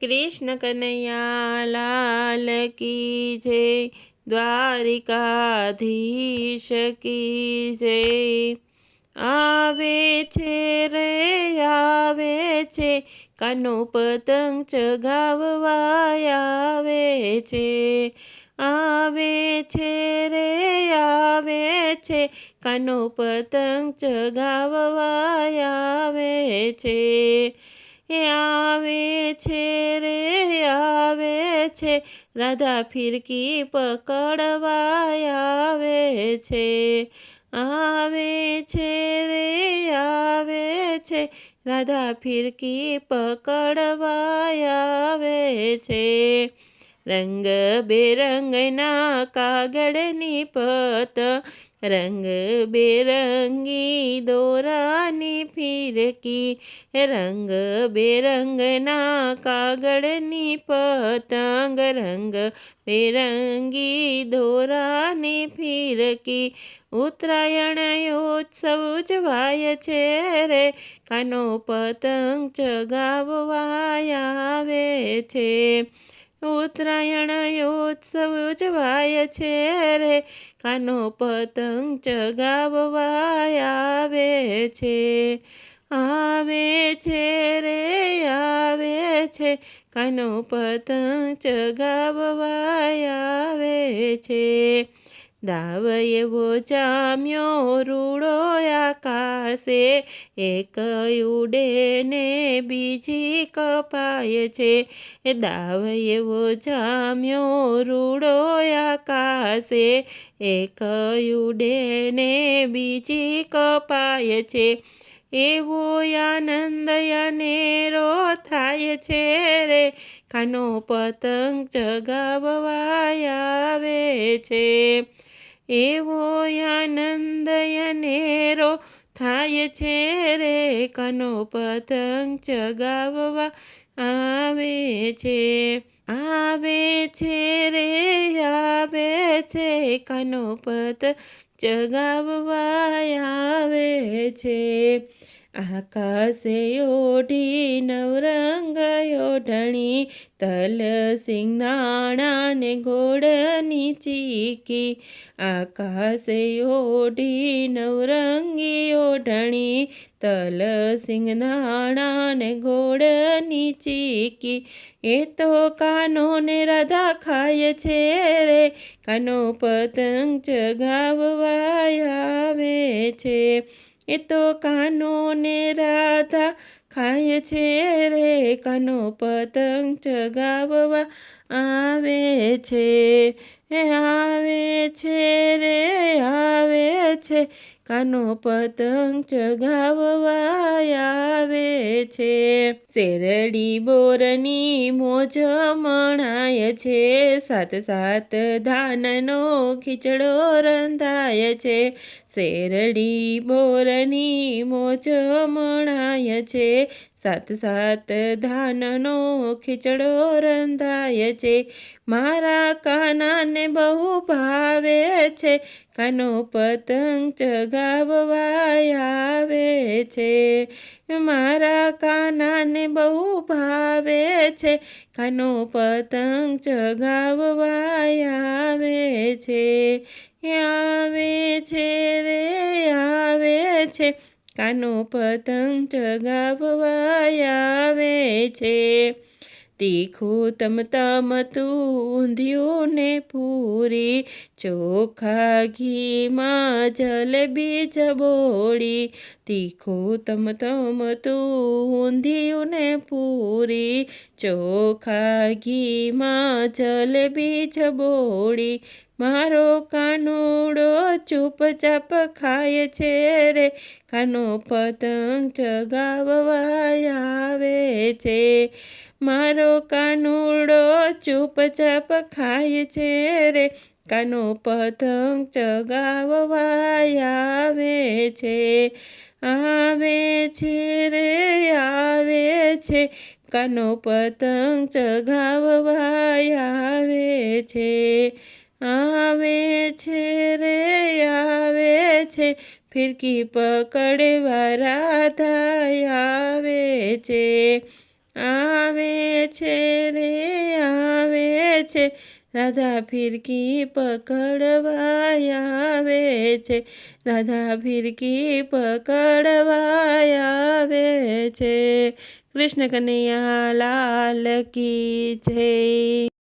कृष्ण कन्हैया लाल की जय, द्वारिकाधीश की जय। आवे छे रे आवे छे, कान्हो पतंग चगाववा आवे छे। आवे छे रे आवे छे, कान्हो पतंग चगाववा आवे छे। आवे छे रे आवे छे, राधा फिरकी पकड़वा आवे छे। आवे छे रे आवे छे, राधा फिरकी पकड़वा आवे छे। रंग बेरंगना कागड़नी पतंग, रंग बेरंगी दोरानी फिरकी। रंग बेरंगना कागड़नी पतंग, रंग बेरंगी दोरानी फिरकी। उत्तरायण उत्सव उजवाय छे रे, कान्हो पतंग चगाववा आवे छे। उत्तरायण उत्सव उजवाय छे रे, कान्हो पतंग चगाववा आवे छे। आवे छे रे आवे छे, कान्हो पतंग चगाववा आवे छे। दाव एवो जाम्यो रूड़ो आकाशे, एक उडे ने बीजी कपाय छे। दाव एवो जाम्यो रूड़ो आकाशे, एक उडे ने बीजी कपाय छे। एवो आनंद अनेरो थाय छे रे, कान्हो पतंग चगाववा आवे छे। एवो आनंद अनेरो थाय छे रे, कान्हो पतंग चगाववा आवे छे। आवे छे रे आवे छे, कान्हो पतंग चगाववा आवे छे। आकाशे ओढ़ी नवरंग ओढ़णी, तल सिंगाणा ने घोड़नी चीकी। आकाशे ओढ़ी नवरंगी ओढ़णी, तल सिंगाणा ने घोड़नी चीकी। ए तो कान्हो ने राधा खाय छे रे, कान्हो पतंग चगाववा आवे छे। ए तो कान्हो ने राधा खाय छे रे, कान्हो पतंग चगाववा आवे छे। आवे छे रे आवे छे, कान्हो पतंग चगाववा आवे छे। शेरडी बोरनी मोज मणाय छे, सात सात धाननो खीचड़ो रंधाय छे। शेरडी बोरनी मोज मणाय छे, सात सात धाननो खीचड़ो रंधाय छे। मारा काना ने बहु भावे छे, कान्हो पतंग चगाववा आवे छे। मारा काना ने बहु भावे छे, कान्हो पतंग चगाववा आवे छे। आवे छे रे आवे छे, कान्हो पतंग चगाववा आवे छे। तीखू तम तम तू ऊंधिયું ने पूरी, चोखा घी मां जलेबी चबोड़ी। तीखू तम तम तू ऊंधिયું ने पूरी, चोखा घी मां जलेबी चबोड़ी। मारो कानूड़ो चुपचाप खाय छे रे, कान्हो पतंग चगाववा आवे छे। मारो कानूड़ो चुपचाप खाय छे रे, कान्हो पतंग चगाववा आवे छे। आवे छे रे आवे छे, कान्हो पतंग चगाववा आवे छे। आवे छे रे आवे छे, फिरकी पकड़वा राधा आवे छे। आवे छे છે, રાધા ફિરકી પકડવા આવે છે, રાધા ફિરકી પકડવા આવે છે. કૃષ્ણ કનૈયા લાલ કી જય.